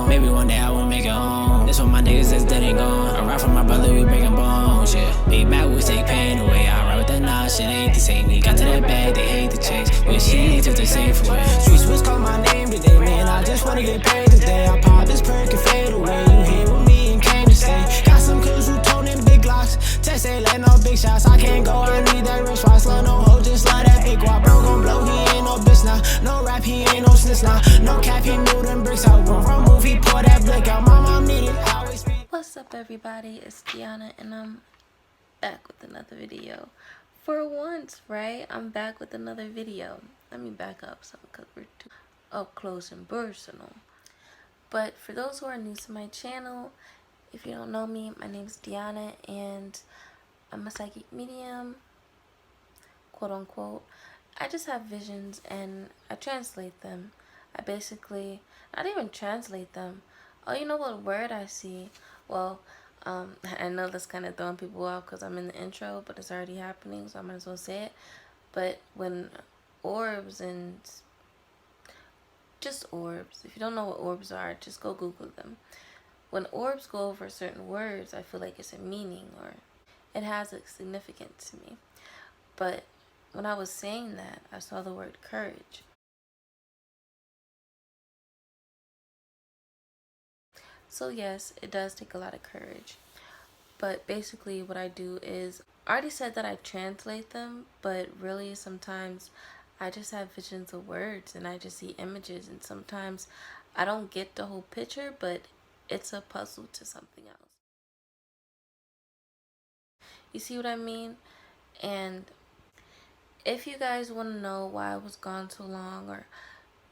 Maybe one day I will make it home. This one my niggas that's dead and gone. I ride for my brother, we breaking bones, yeah. Big bad we take pain away. I ride with the knowledge, shit ain't the same. We got to that bag, they hate the chase. But she took the safe away. Streets was call my name today, man. I just wanna get paid today. I pop this perk and fade away. You here with me and came to stay. Got some kills who toting big glocks. Text ain't let no big shots. I can't go, I need that rich watch. Love no hoe, just love that big guap. Bro gon' blow, he ain't no bitch now. No rap, he ain't no snitch now. No cap, he moved them bricks out. Run from move, he pour that blick out. My mom need it. What's up, everybody? It's Deanna, and I'm back with another video. For once, right? I'm back with another video. Let me back up some because we're too up close and personal. But for those who are new to my channel, if you don't know me, my name is Deanna, and I'm a psychic medium, quote unquote. I just have visions and I translate them. I basically, not even translate them. Oh, you know what word I see? Well, I know that's kind of throwing people off because I'm in the intro, but it's already happening, so I might as well say it. But when orbs and just orbs, if you don't know what orbs are, just go Google them. When orbs go over certain words, I feel like it's a meaning or it has a significance to me. But when I was saying that, I saw the word courage. So yes, it does take a lot of courage. But basically what I do is, I already said that I translate them, but really sometimes I just have visions of words and I just see images, and sometimes I don't get the whole picture, but it's a puzzle to something else. You see what I mean? And if you guys want to know why I was gone so long, or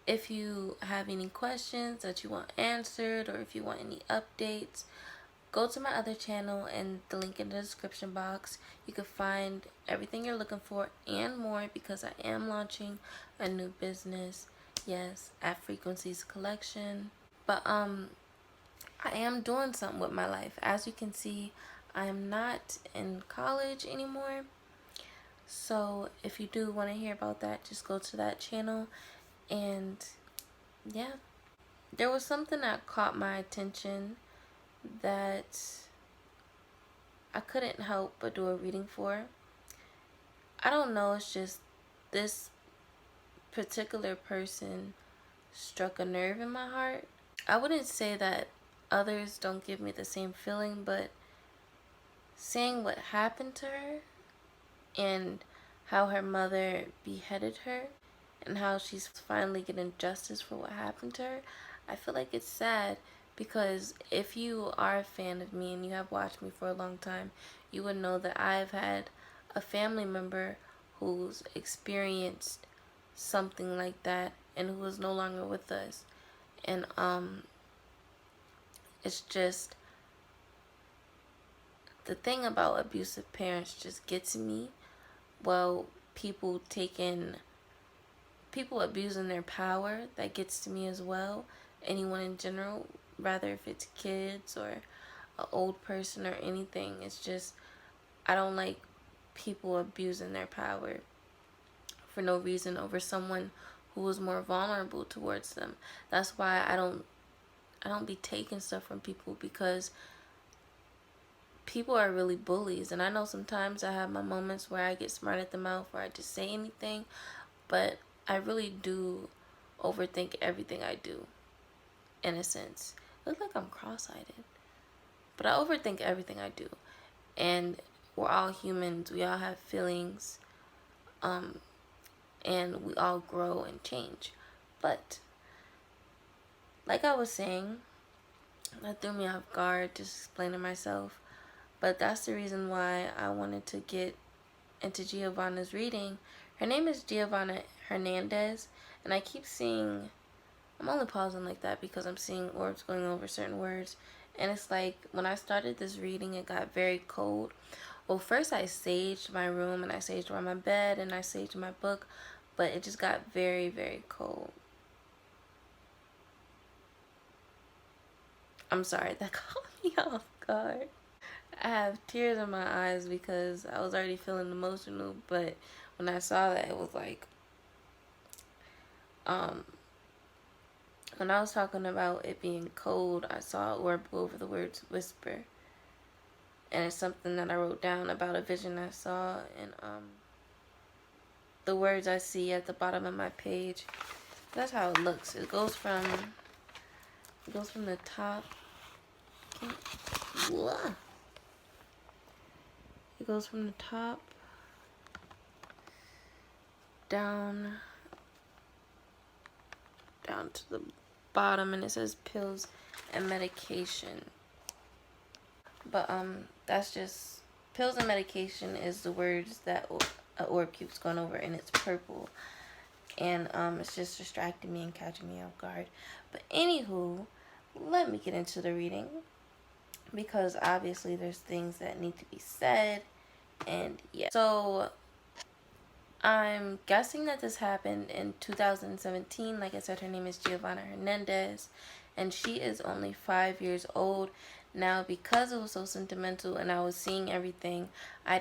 if you have any questions that you want answered, or if you want any updates, go to my other channel and the link in the description box. You can find everything you're looking for and more, because I am launching a new business. Yes, at Frequencies Collection. But I am doing something with my life. As you can see, I am not in college anymore. So if you do want to hear about that, just go to that channel. And yeah, there was something that caught my attention that I couldn't help but do a reading for. I don't know, it's just this particular person struck a nerve in my heart. I wouldn't say that others don't give me the same feeling, but seeing what happened to her and how her mother beheaded her and how she's finally getting justice for what happened to her, I feel like it's sad. Because if you are a fan of me and you have watched me for a long time, you would know that I've had a family member who's experienced something like that and who is no longer with us. And it's just, the thing about abusive parents just gets me. Well, people abusing their power, that gets to me as well. Anyone in general, rather if it's kids or an old person or anything. It's just, I don't like people abusing their power for no reason over someone who is more vulnerable towards them. That's why I don't be taking stuff from people, because people are really bullies. And I know sometimes I have my moments where I get smart at the mouth or I just say anything, but I really do overthink everything I do, in a sense. It looks like I'm cross-eyed, but I overthink everything I do. And we're all humans, we all have feelings, and we all grow and change. But like I was saying, that threw me off guard, just explaining myself. But that's the reason why I wanted to get into Giovanna's reading. Her name is Giovanna Hernandez, and I keep seeing, I'm only pausing like that because I'm seeing orbs going over certain words. And it's like, when I started this reading, it got very cold. Well, first I saged my room, and I saged around my bed, and I saged my book, but it just got very, very cold. I'm sorry, that caught me off guard. I have tears in my eyes because I was already feeling emotional, but when I saw that, it was like, when I was talking about it being cold, I saw an orb over the words whisper. And it's something that I wrote down about a vision I saw, and the words I see at the bottom of my page. That's how it looks. It goes from the top. It goes from the top down to the bottom, and it says pills and medication. But that's just pills and medication is the words that orb keeps going over, and it's purple, and it's just distracting me and catching me off guard. But anywho, let me get into the reading, because obviously there's things that need to be said. And yeah, so I'm guessing that this happened in 2017. Like I said, her name is Giovanna Hernandez, and she is only 5 years old. Now, because it was so sentimental and I was seeing everything, I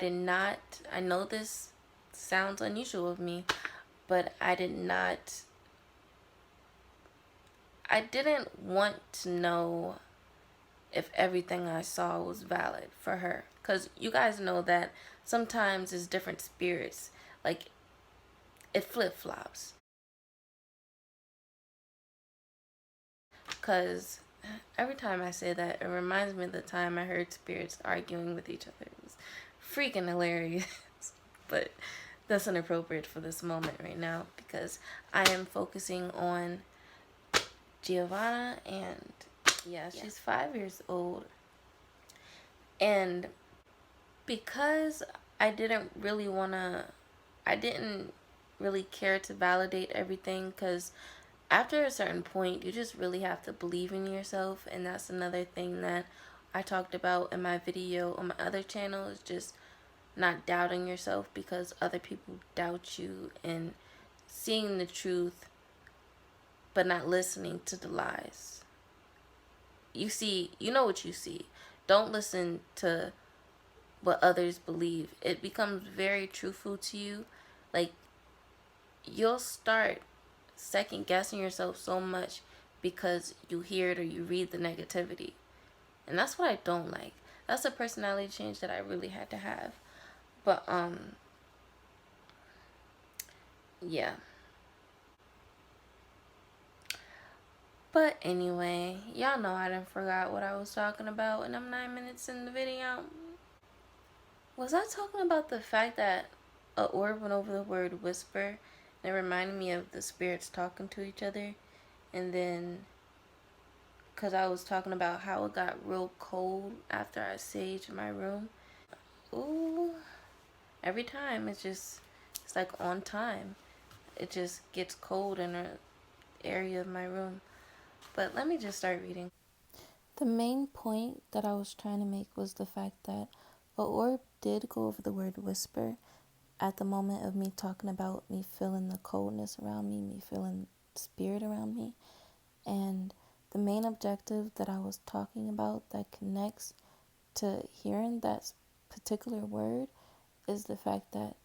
know this sounds unusual of me, but I didn't want to know if everything I saw was valid for her. Because you guys know that sometimes it's different spirits. Like, it flip-flops. Because every time I say that, it reminds me of the time I heard spirits arguing with each other. It was freaking hilarious. But that's inappropriate for this moment right now, because I am focusing on Giovanna, and yeah, she's 5 years old. And because I didn't really care to validate everything, because after a certain point, you just really have to believe in yourself. And that's another thing that I talked about in my video on my other channel, is just not doubting yourself, because other people doubt you, and seeing the truth but not listening to the lies. You know what you see. Don't listen to what others believe. It becomes very truthful to you. Like, you'll start second guessing yourself so much because you hear it or you read the negativity. And that's what I don't like. That's a personality change that I really had to have. But yeah. But anyway, y'all know I done forgot what I was talking about, and I'm 9 minutes in the video. Was I talking about the fact that a orb went over the word whisper, and it reminded me of the spirits talking to each other? And then, because I was talking about how it got real cold after I saged my room. Ooh, every time it's like on time. It just gets cold in an area of my room. But let me just start reading. The main point that I was trying to make was the fact that a orb did go over the word whisper at the moment of me talking about me feeling the coldness around me feeling spirit around me. And the main objective that I was talking about that connects to hearing that particular word is the fact that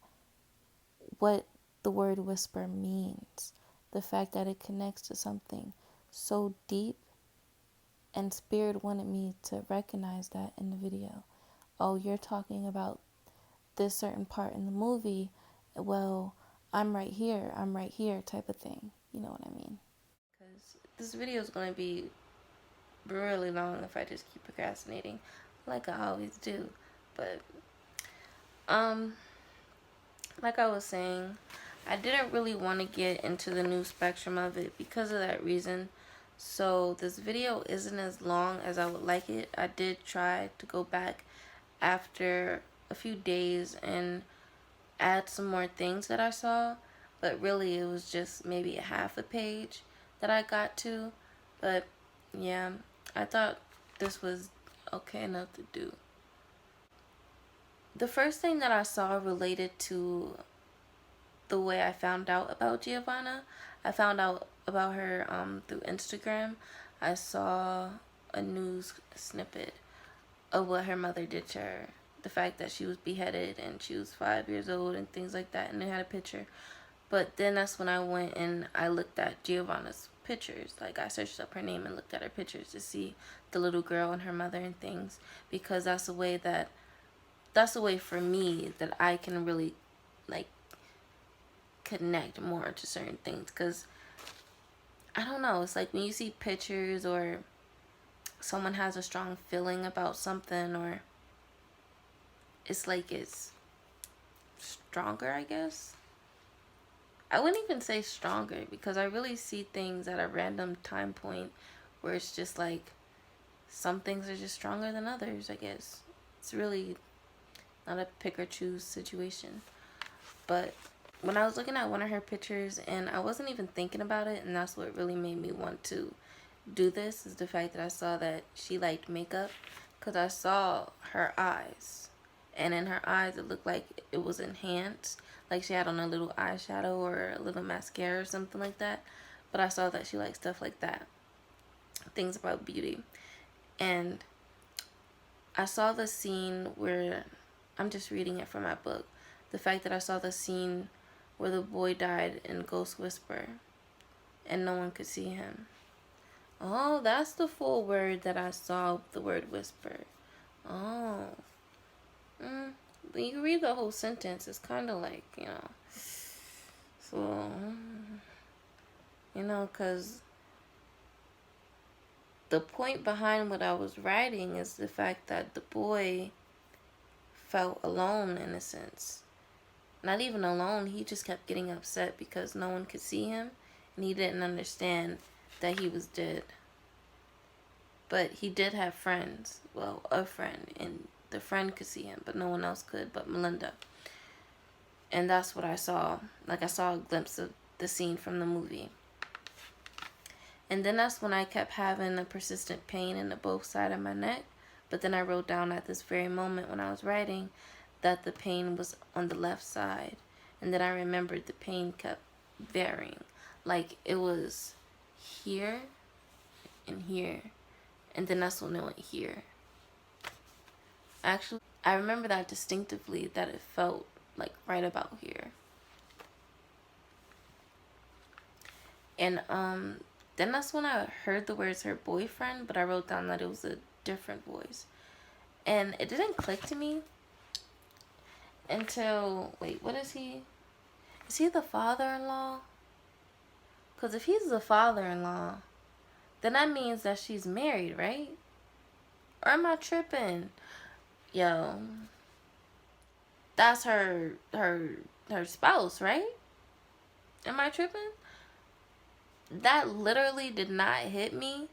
what the word whisper means, the fact that it connects to something so deep, and Spirit wanted me to recognize that in the video. Oh, you're talking about this certain part in the movie, well, I'm right here type of thing. You know what I mean? Because this video is going to be really long if I just keep procrastinating like I always do. But like I was saying, I didn't really want to get into the new spectrum of it because of that reason. So this video isn't as long as I would like it. I did try to go back after a few days and add some more things that I saw, but really it was just maybe a half a page that I got to. But yeah, I thought this was okay enough to do. The first thing that I saw related to the way I found out about Giovanna, I found out about her through Instagram. I saw a news snippet of what her mother did to her. The fact that she was beheaded and she was 5 years old and things like that, and they had a picture. But then that's when I went and I looked at Giovanna's pictures. Like, I searched up her name and looked at her pictures to see the little girl and her mother and things, because that's a way for me that I can really, like, connect more to certain things. Because I don't know, it's like when you see pictures or someone has a strong feeling about something, or it's like it's stronger, I guess. I wouldn't even say stronger, because I really see things at a random time point where it's just like some things are just stronger than others, I guess. It's really not a pick or choose situation. But when I was looking at one of her pictures, and I wasn't even thinking about it, and that's what really made me want to do this, is the fact that I saw that she liked makeup, because I saw her eyes, and in her eyes it looked like it was enhanced, like she had on a little eyeshadow or a little mascara or something like that. But I saw that she liked stuff like that, things about beauty. And I saw the scene where, I'm just reading it from my book, the fact that I saw the scene where the boy died in Ghost Whisperer and no one could see him. Oh, that's the full word that I saw, the word whisper. Oh. When you read the whole sentence, it's kind of like, so, because the point behind what I was writing is the fact that the boy felt alone, in a sense. Not even alone, he just kept getting upset because no one could see him, and he didn't understand that he was dead. But he did have friends, well, a friend, and the friend could see him, but no one else could but Melinda. And that's what I saw. Like, I saw a glimpse of the scene from the movie. And then that's when I kept having a persistent pain in the both sides of my neck. But then I wrote down at this very moment when I was writing that the pain was on the left side. And then I remembered the pain kept varying. Like, it was here and here. And then that's when it went here. Actually, I remember that distinctively, that it felt like right about here. And then that's when I heard the words her boyfriend, but I wrote down that it was a different voice. And it didn't click to me until, wait, what is he? Is he the father-in-law? Because if he's the father-in-law, then that means that she's married, right? Or am I tripping? Yo, that's her spouse, right? Am I tripping? That literally did not hit me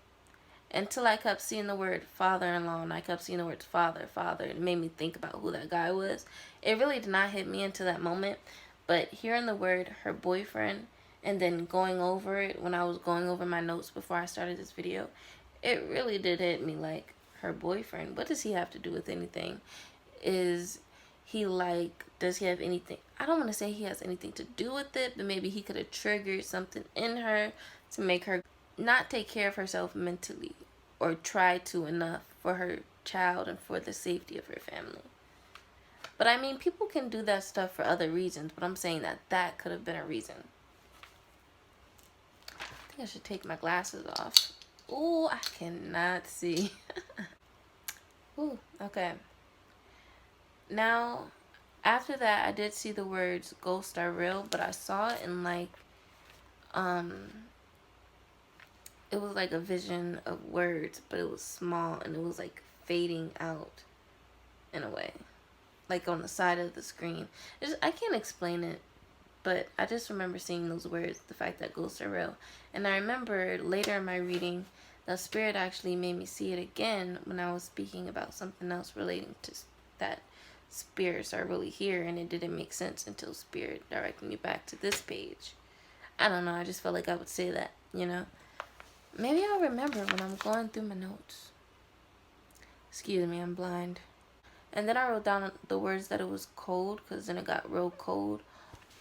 until I kept seeing the word father-in-law, and I kept seeing the words father. It made me think about who that guy was. It really did not hit me until that moment. But hearing the word her boyfriend, and then going over it when I was going over my notes before I started this video, it really did hit me like, her boyfriend, what does he have to do with anything? Is he like, does he have anything? I don't want to say he has anything to do with it, but maybe he could have triggered something in her to make her not take care of herself mentally, or try to enough for her child and for the safety of her family. But I mean, people can do that stuff for other reasons, but I'm saying that that could have been a reason. I think I should take my glasses off. Ooh, I cannot see. Ooh, okay. Now, after that, I did see the words ghosts are real, but I saw it in like, it was like a vision of words, but it was small, and it was like fading out in a way. Like on the side of the screen. I can't explain it, but I just remember seeing those words, the fact that ghosts are real. And I remember later in my reading, the Spirit actually made me see it again when I was speaking about something else relating to that spirits are really here, and it didn't make sense until Spirit directed me back to this page. I don't know, I just felt like I would say that, Maybe I'll remember when I'm going through my notes. Excuse me, I'm blind. And then I wrote down the words that it was cold, because then it got real cold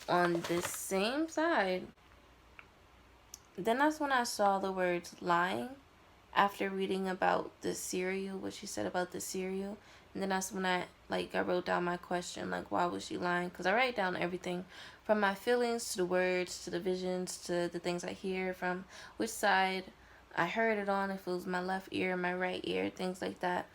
on this same side. Then that's when I saw the words lying, after reading about the cereal, what she said about the cereal, And then that's when I wrote down my question, like, why was she lying? Because I write down everything from my feelings to the words to the visions to the things I hear, from which side I heard it on, if it was my left ear, my right ear, things like that.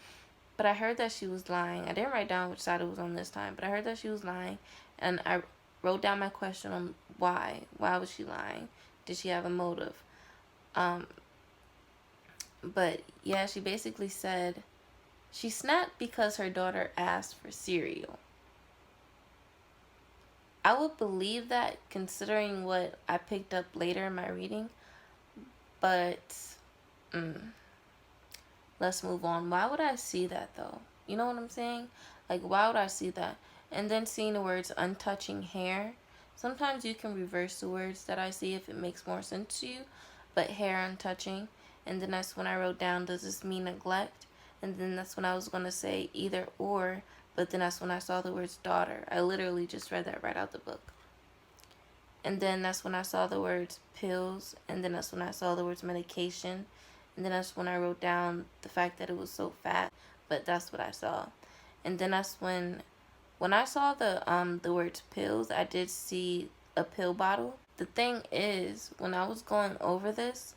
But I heard that she was lying. I didn't write down which side it was on this time, but I heard that she was lying. And I wrote down my question on why. Why was she lying? Did she have a motive? But yeah, she basically said she snapped because her daughter asked for cereal. I would believe that considering what I picked up later in my reading, but let's move on. Why would I see that though? You know what I'm saying? Like, why would I see that? And then seeing the words untouching hair. Sometimes you can reverse the words that I see if it makes more sense to you, but hair untouching. And then that's when I wrote down, does this mean neglect? And then that's when I was going to say either or, but then that's when I saw the words daughter. I literally just read that right out the book. And then that's when I saw the words pills, and then that's when I saw the words medication, and then that's when I wrote down the fact that it was so fat, but that's what I saw. And then that's when I saw the words pills, I did see a pill bottle. The thing is, when I was going over this,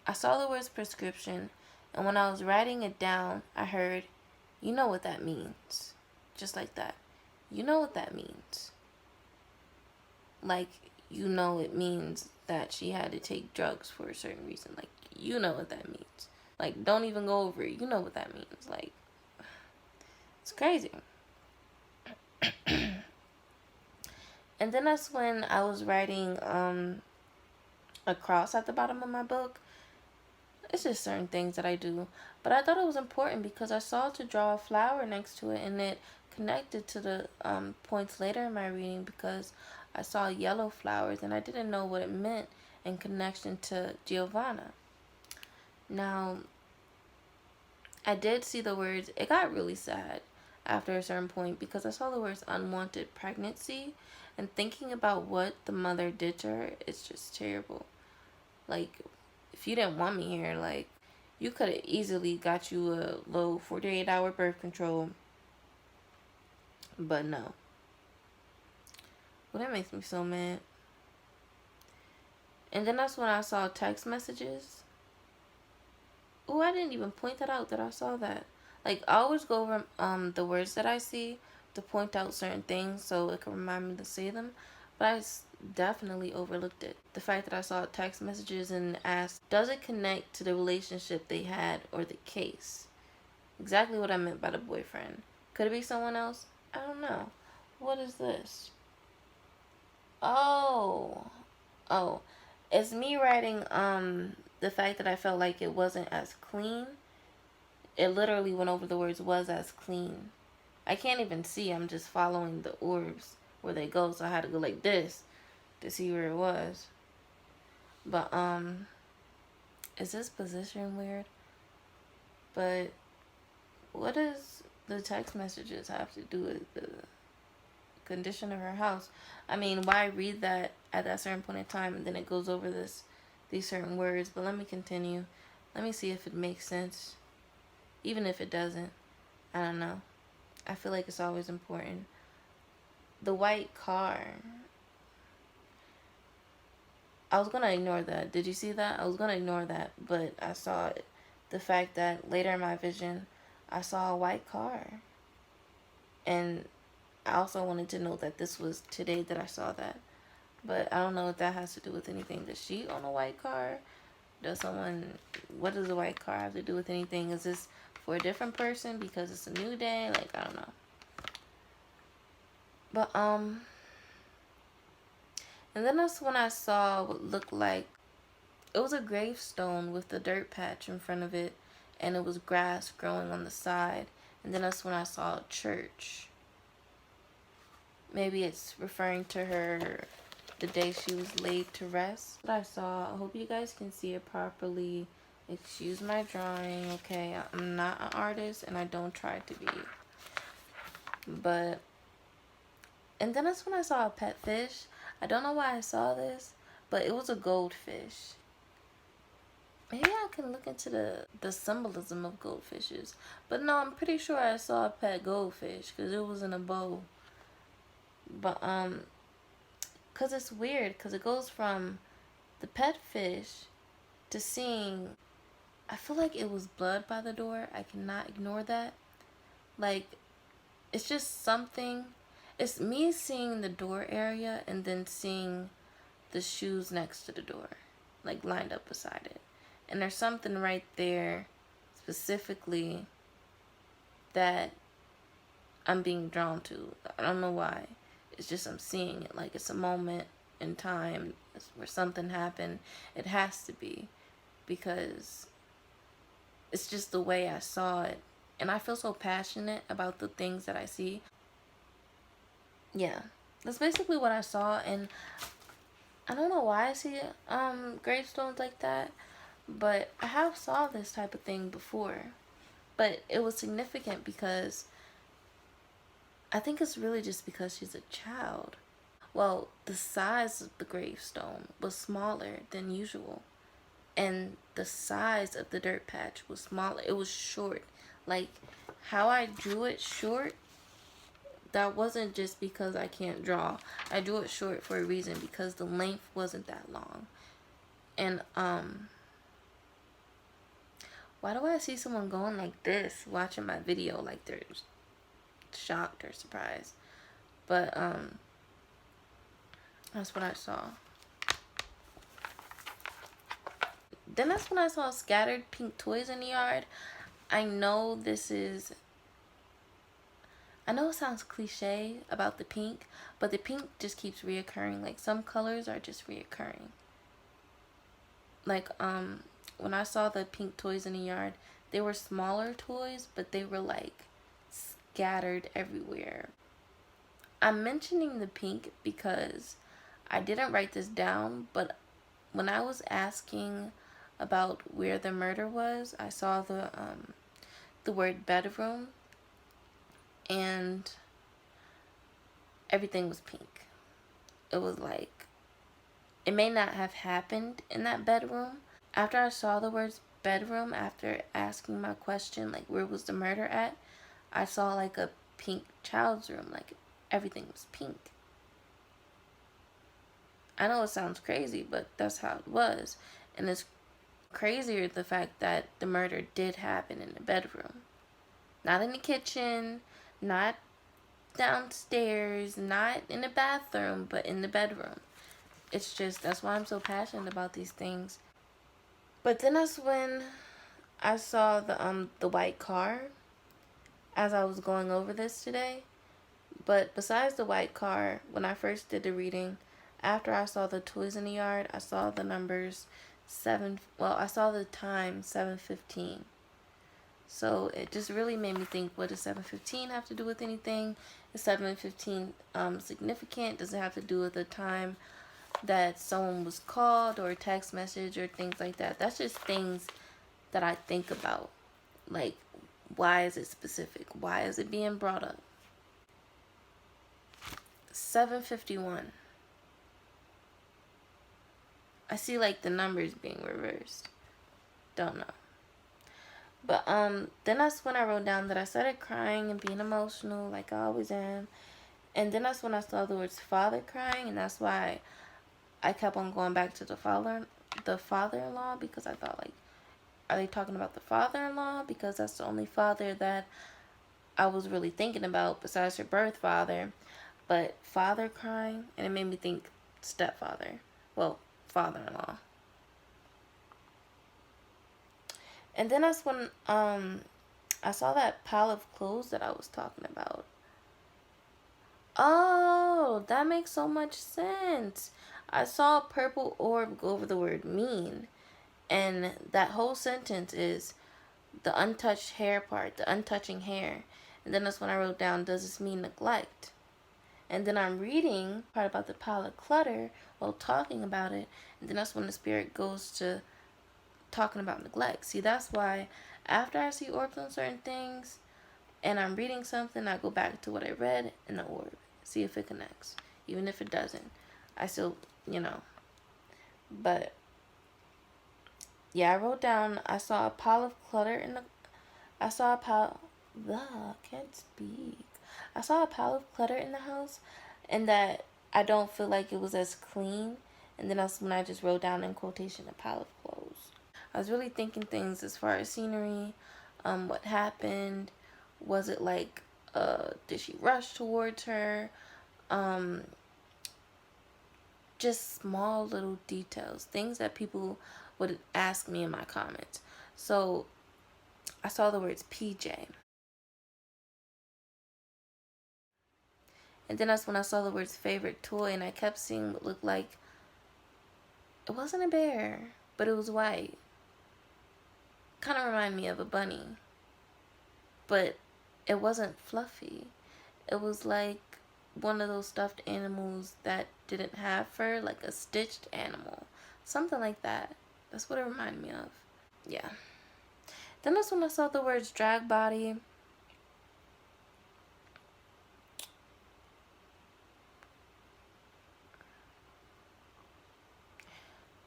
I saw the words prescription, and when I was writing it down, I heard, you know what that means. Just like that. You know what that means. Like, you know it means that she had to take drugs for a certain reason. Like, you know what that means. Like, don't even go over it. You know what that means. Like, it's crazy. And then that's when I was writing a cross at the bottom of my book. It's just certain things that I do. But I thought it was important because I saw to draw a flower next to it, and it connected to the points later in my reading because I saw yellow flowers and I didn't know what it meant in connection to Giovanna. Now, I did see the words, it got really sad after a certain point because I saw the words unwanted pregnancy, and thinking about what the mother did to her, it's just terrible. Like, if you didn't want me here, like, you could have easily got you a low 48-hour birth control. But no. Well, that makes me so mad. And then that's when I saw text messages. Oh, I didn't even point that out that I saw that. Like, I always go over the words that I see to point out certain things so it can remind me to say them. But I definitely overlooked it. The fact that I saw text messages and asked, does it connect to the relationship they had or the case? Exactly what I meant by the boyfriend. Could it be someone else? I don't know. What is this? Oh, it's me writing the fact that I felt like it wasn't as clean. It literally went over the words was as clean. I can't even see. I'm just following the orbs where they go, so I had to go like this to see where it was. But is this position weird? But what does the text messages have to do with the condition of her house? I mean, why read that at that certain point in time and then it goes over these certain words? But let me continue. Let me see if it makes sense. Even if it doesn't, I don't know. I feel like it's always important. The white car. I was gonna ignore that. Did you see that? I was gonna ignore that, but I saw it. The fact that later in my vision, I saw a white car. And I also wanted to note that this was today that I saw that. But I don't know if that has to do with anything. Does she own a white car? What does a white car have to do with anything? Is this for a different person because it's a new day? Like, I don't know. But, and then that's when I saw what looked like, it was a gravestone with the dirt patch in front of it, and it was grass growing on the side. And then that's when I saw a church. Maybe it's referring to her, the day she was laid to rest. What I saw, I hope you guys can see it properly. Excuse my drawing, okay? I'm not an artist, and I don't try to be. But, and then that's when I saw a pet fish. I don't know why I saw this, but it was a goldfish. Maybe I can look into the symbolism of goldfishes. But no, I'm pretty sure I saw a pet goldfish because it was in a bowl. But cause it's weird because it goes from the pet fish to seeing. I feel like it was blood by the door. I cannot ignore that. Like, it's just something. It's me seeing the door area and then seeing the shoes next to the door, like lined up beside it. And there's something right there specifically that I'm being drawn to. I don't know why. It's just I'm seeing it. Like, it's a moment in time where something happened. It has to be, because it's just the way I saw it. And I feel so passionate about the things that I see. Yeah, that's basically what I saw. And I don't know why I see gravestones like that, but I have saw this type of thing before. But it was significant because I think it's really just because she's a child. Well, the size of the gravestone was smaller than usual, and the size of the dirt patch was smaller. It was short. Like, how I drew it short, that wasn't just because I can't draw. I drew it short for a reason, because the length wasn't that long. And why do I see someone going like this watching my video like they're shocked or surprised? But that's what I saw. Then that's when I saw scattered pink toys in the yard. I know it sounds cliche about the pink, but the pink just keeps reoccurring. Like, some colors are just reoccurring. Like, when I saw the pink toys in the yard, they were smaller toys, but they were like scattered everywhere. I'm mentioning the pink because I didn't write this down, but when I was asking about where the murder was, I saw the word bedroom, and everything was pink. It was like, it may not have happened in that bedroom. After I saw the words bedroom, after asking my question, like, where was the murder at, I saw like a pink child's room. Like, everything was pink. I know it sounds crazy, but that's how it was. And it's crazier the fact that the murder did happen in the bedroom. Not in the kitchen, not downstairs, not in the bathroom, but in the bedroom. It's just, that's why I'm so passionate about these things. But then that's when I saw the white car as I was going over this today. But besides the white car, when I first did the reading, after I saw the toys in the yard, I saw the numbers I saw the time 7:15. So it just really made me think, what does 7:15 have to do with anything? Is 7:15 significant? Does it have to do with the time that someone was called, or a text message, or things like that? That's just things that I think about. Like, why is it specific? Why is it being brought up? 7:51. I see like the numbers being reversed. Don't know. But then that's when I wrote down that I started crying and being emotional like I always am. And then that's when I saw the words father crying, and that's why I kept on going back to the father-in-law, because I thought, like, are they talking about the father-in-law? Because that's the only father that I was really thinking about besides her birth father. But father crying, and it made me think stepfather. Well, father-in-law. And then that's when I saw that pile of clothes that I was talking about. Oh, that makes so much sense. I saw a purple orb go over the word mean. And that whole sentence is the untouched hair part, the untouching hair. And then that's when I wrote down, does this mean neglect? And then I'm reading part about the pile of clutter while talking about it. And then that's when the spirit goes to talking about neglect. See, that's why after I see orbs on certain things and I'm reading something, I go back to what I read in the orb. See if it connects. Even if it doesn't, I still, But yeah, I wrote down, I saw a pile of clutter in the, I saw a pile, can't speak. I saw a pile of clutter in the house, and that I don't feel like it was as clean. And then that's when I just wrote down in quotation a pile of clothes. I was really thinking things as far as scenery, what happened, was it like, did she rush towards her, um, just small little details, things that people would ask me in my comments. So I saw the words PJ. And then that's when I saw the words favorite toy, and I kept seeing what looked like, it wasn't a bear, but it was white. Kind of reminded me of a bunny. But it wasn't fluffy. It was like one of those stuffed animals that didn't have fur, like a stitched animal. Something like that. That's what it reminded me of. Yeah. Then that's when I saw the words drag body.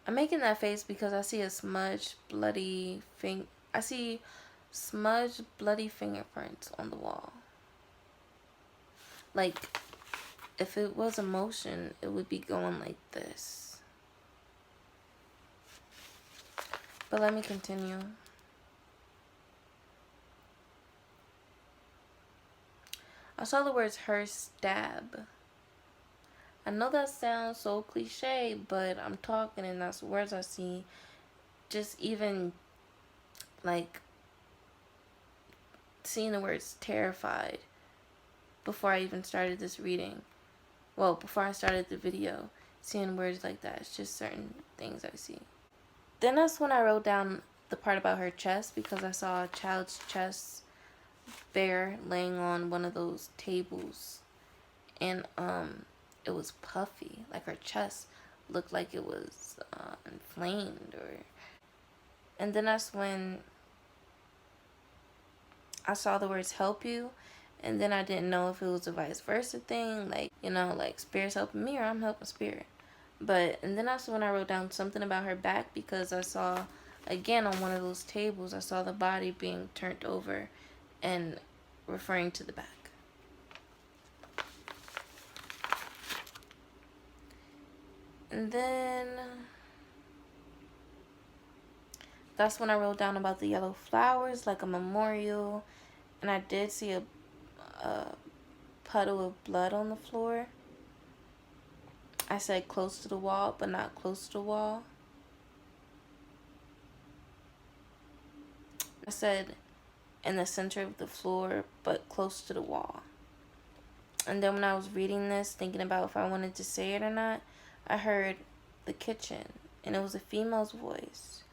I'm making that face because I see a smudged, bloody I see smudged, bloody fingerprints on the wall. Like, if it was a motion, it would be going like this. But let me continue. I saw the words her stab. I know that sounds so cliche, but I'm talking and that's the words I see. Just even like seeing the words terrified before I even started this reading. Well, before I started the video, seeing words like that. It's just certain things I see. Then that's when I wrote down the part about her chest, because I saw a child's chest bare laying on one of those tables. And it was puffy, like her chest looked like it was inflamed. And then that's when I saw the words help you, and then I didn't know if it was a vice versa thing, like, you know, like spirit's helping me or I'm helping spirit. But, and then that's when I wrote down something about her back, because I saw, again, on one of those tables, I saw the body being turned over and referring to the back. And then that's when I wrote down about the yellow flowers, like a memorial. And I did see a puddle of blood on the floor. I said close to the wall, but not close to the wall. I said in the center of the floor, but close to the wall. And then when I was reading this, thinking about if I wanted to say it or not, I heard the kitchen, and it was a female's voice.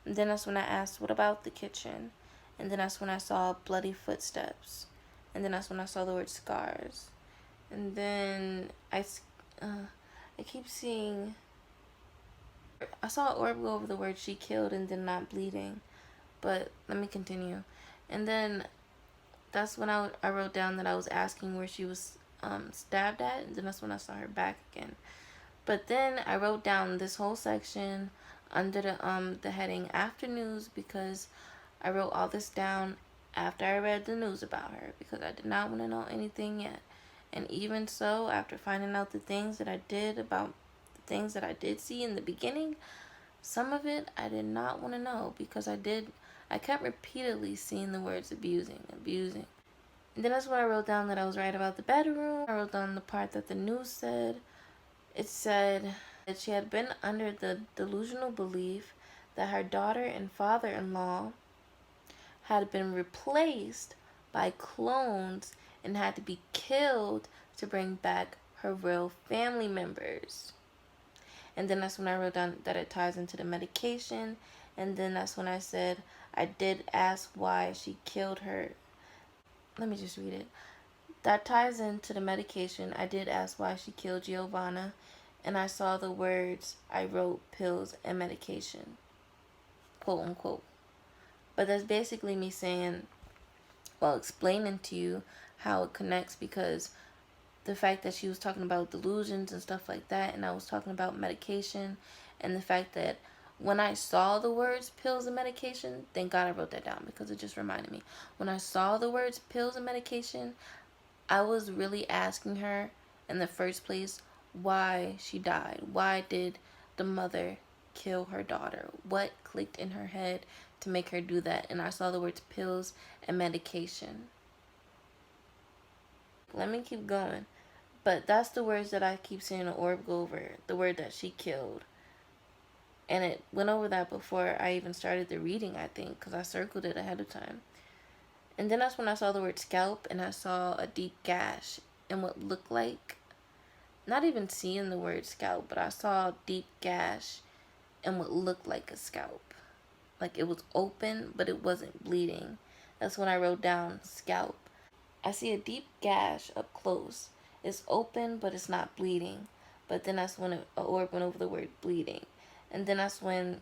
And then that's when I asked, what about the kitchen? And then that's when I saw bloody footsteps. And then that's when I saw the word scars. And then I keep seeing, I saw an orb go over the word she killed and then not bleeding. But let me continue. And then that's when I wrote down that I was asking where she was stabbed at. And then that's when I saw her back again. But then I wrote down this whole section under the heading after news, because I wrote all this down after I read the news about her, because I did not want to know anything yet. And even so, after finding out the things that I did about the things that I did see in the beginning, some of it I did not want to know, because I kept repeatedly seeing the words abusing. And then that's when I wrote down that I was right about the bedroom. I wrote down the part that the news said. It said that she had been under the delusional belief that her daughter and father-in-law had been replaced by clones and had to be killed to bring back her real family members. And then that's when I wrote down that it ties into the medication. And then that's when I said I did ask why she killed her. Let me just read it. That ties into the medication. I did ask why she killed Giovanna, and I saw the words, I wrote pills and medication, quote unquote. But that's basically me saying, well, explaining to you how it connects, because the fact that she was talking about delusions and stuff like that, and I was talking about medication, and the fact that when I saw the words pills and medication, thank God I wrote that down because it just reminded me. When I saw the words pills and medication, I was really asking her in the first place why she died. Why did the mother kill her daughter? What clicked in her head to make her do that? And I saw the words pills and medication. Let me keep going. But that's the words that I keep seeing the orb go over. The word that she killed. And it went over that before I even started the reading, I think, because I circled it ahead of time. And then that's when I saw the word scalp, and I saw a deep gash and what looked like, not even seeing the word scalp, but I saw a deep gash and what looked like a scalp. Like it was open, but it wasn't bleeding. That's when I wrote down scalp. I see a deep gash up close. It's open, but it's not bleeding. But then that's when an orb went over the word bleeding. And then that's when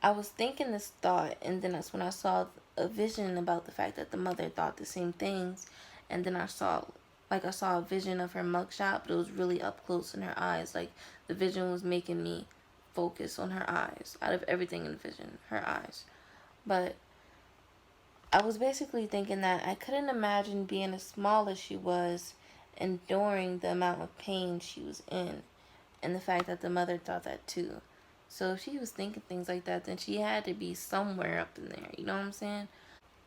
I was thinking this thought, and then that's when I saw a vision about the fact that the mother thought the same things. And then I saw a vision of her mugshot, but it was really up close in her eyes. Like the vision was making me focus on her eyes. Out of everything in the vision, her eyes. But I was basically thinking that I couldn't imagine being as small as she was, enduring the amount of pain she was in. And the fact that the mother thought that too. So if she was thinking things like that, then she had to be somewhere up in there. You know what I'm saying?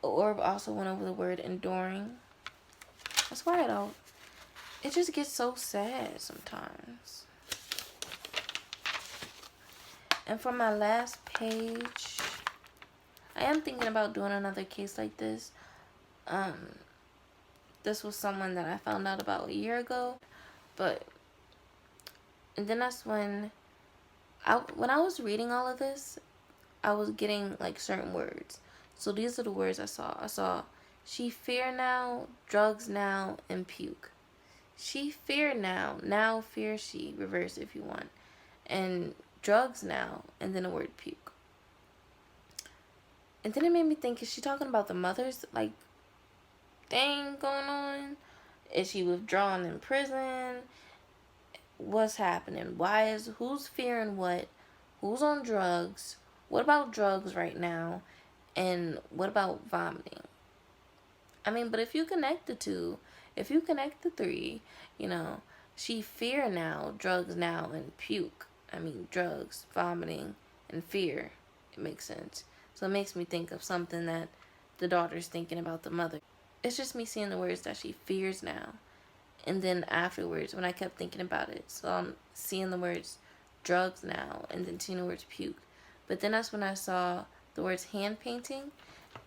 The orb also went over the word enduring. That's why it just gets so sad sometimes. And for my last page, I am thinking about doing another case like this. This was someone that I found out about a year ago. And then that's when I was reading all of this, I was getting like certain words. So these are the words I saw. I saw she fear now, drugs now, and puke. She fear now fear she, reverse if you want. And drugs now, and then the word puke. And then it made me think, is she talking about the mother's like thing going on? Is she withdrawn in prison? What's happening? Who's fearing what? Who's on drugs? What about drugs right now? And what about vomiting? I mean, but if you connect the two, if you connect the three, she fear now, drugs now, and puke. I mean, drugs, vomiting, and fear. It makes sense. So it makes me think of something that the daughter's thinking about the mother. It's just me seeing the words that she fears now. And then afterwards, when I kept thinking about it, so I'm seeing the words drugs now, and then seeing the words puke. But then that's when I saw the words hand painting,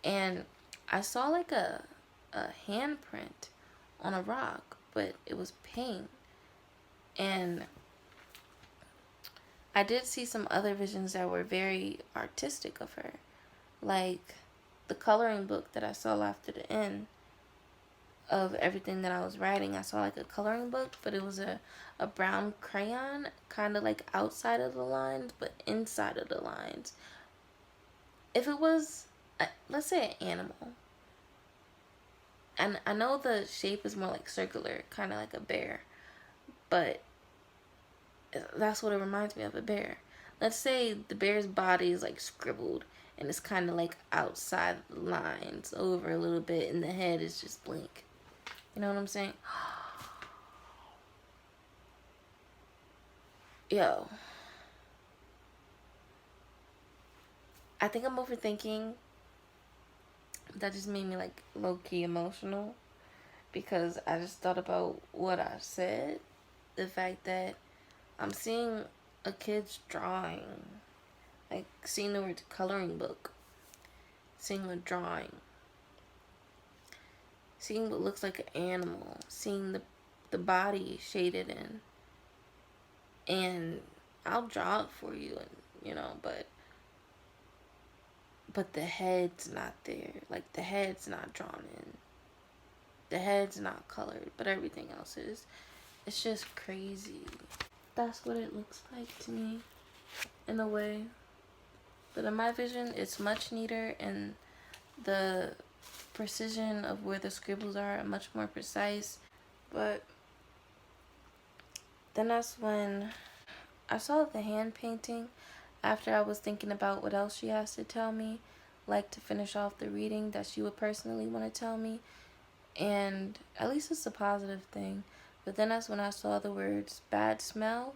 and I saw like a handprint on a rock, but it was paint. And I did see some other visions that were very artistic of her, like the coloring book that I saw after the end of everything that I was writing. I saw like a coloring book, but it was a brown crayon, kind of like outside of the lines, but inside of the lines. If it was, let's say, an animal, and I know the shape is more like circular, kind of like a bear, but that's what it reminds me of, a bear. Let's say the bear's body is like scribbled, and it's kind of like outside the lines over a little bit, and the head is just blank. You know what I'm saying? Yo. I think I'm overthinking. That just made me like low-key emotional. Because I just thought about what I said. The fact that I'm seeing a kid's drawing. Like seeing the word coloring book. Seeing a drawing. Seeing what looks like an animal. Seeing the body shaded in. And I'll draw it for you, and but the head's not there. Like the head's not drawn in. The head's not colored, but everything else is. It's just crazy. That's what it looks like to me, in a way. But in my vision, it's much neater, and the precision of where the scribbles are much more precise. But then that's when I saw the hand painting. after I was thinking about what else she has to tell me, like to finish off the reading that she would personally want to tell me. And at least it's a positive thing. But then that's when I saw the words bad smell,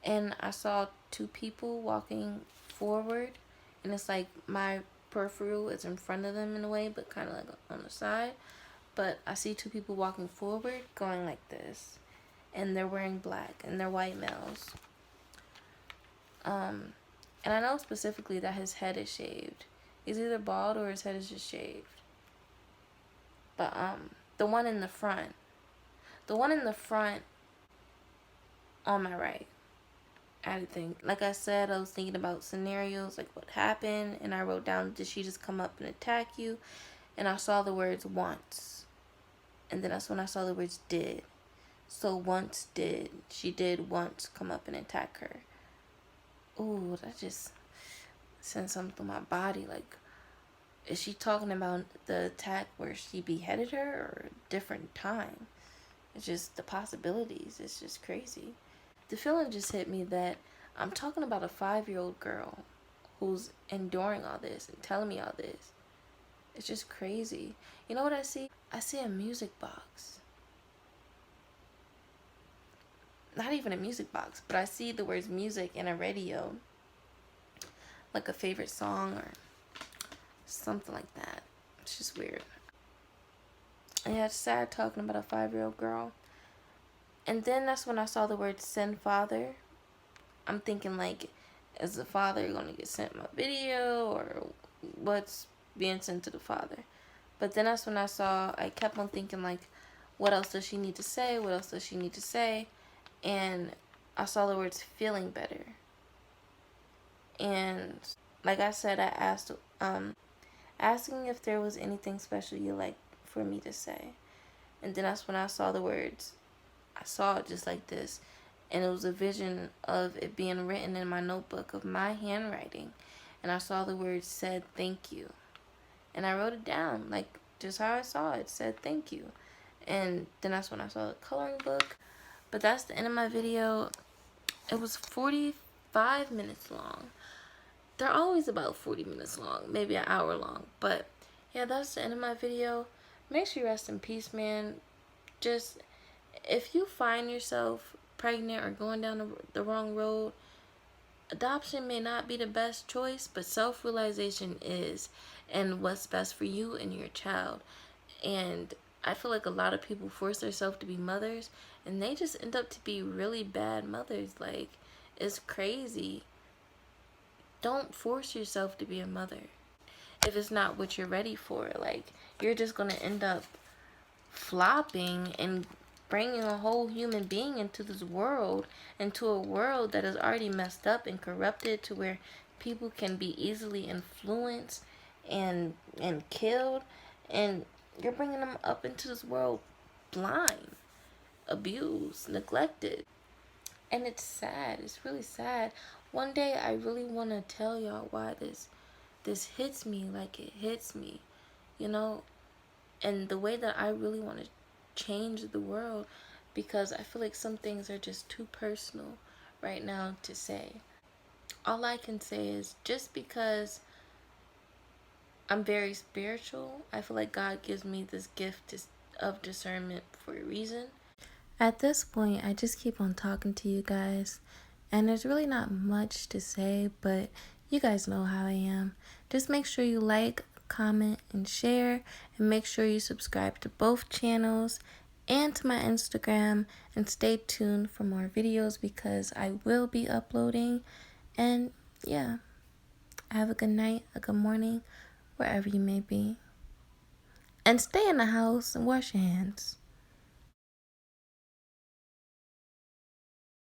and I saw two people walking forward, and it's like my peripheral is in front of them in a way, but kind of like on the side. But I see two people walking forward going like this, and they're wearing black, and they're white males. And I know specifically that his head is shaved. He's either bald or his head is just shaved. But the one in the front on my right, I had to think. Like I said, I was thinking about scenarios, like what happened, and I wrote down, did she just come up and attack you? And I saw the words once, and then that's when I saw the words did. So once did, she did once come up and attack her. Ooh, that just sent something through my body. Like, is she talking about the attack where she beheaded her, or a different time? It's just the possibilities. It's just crazy. The feeling just hit me that I'm talking about a 5-year-old girl who's enduring all this and telling me all this. It's just crazy. You know what I see? I see a music box. Not even a music box, but I see the words music in a radio. Like a favorite song or something like that. It's just weird. And yeah, it's sad talking about a 5-year-old girl. And then that's when I saw the word send father. I'm thinking, like, is the father going to get sent my video, or what's being sent to the father? But then that's when I kept on thinking, like, what else does she need to say? What else does she need to say? And I saw the words feeling better. And like I said, I asked, asking if there was anything special you like for me to say. And then that's when I saw the words. I saw it just like this, and it was a vision of it being written in my notebook of my handwriting, and I saw the words said thank you, and I wrote it down like just how I saw it, said thank you. And then that's when I saw the coloring book. But that's the end of my video. It was 45 minutes long. They're always about 40 minutes long, maybe an hour long. But yeah, that's the end of my video. Make sure you rest in peace, man. Just, if you find yourself pregnant or going down the wrong road, adoption may not be the best choice, but self-realization is, and what's best for you and your child. And I feel like a lot of people force themselves to be mothers, and they just end up to be really bad mothers. Like, it's crazy. Don't force yourself to be a mother if it's not what you're ready for. Like, you're just gonna end up flopping and bringing a whole human being into this world, into a world that is already messed up and corrupted to where people can be easily influenced and killed, and you're bringing them up into this world blind, abused, neglected. And it's sad. It's really sad. One day I really want to tell y'all why this hits me like it hits me, you know, and the way that I really want to change the world, because I feel like some things are just too personal right now to say. All I can say is, just because I'm very spiritual, I feel like God gives me this gift of discernment for a reason. At this point, I just keep on talking to you guys, and there's really not much to say, but you guys know how I am. Just make sure you like, comment, and share, and make sure you subscribe to both channels and to my Instagram, and stay tuned for more videos because I will be uploading. And yeah, have a good night, a good morning, wherever you may be. And stay in the house and wash your hands.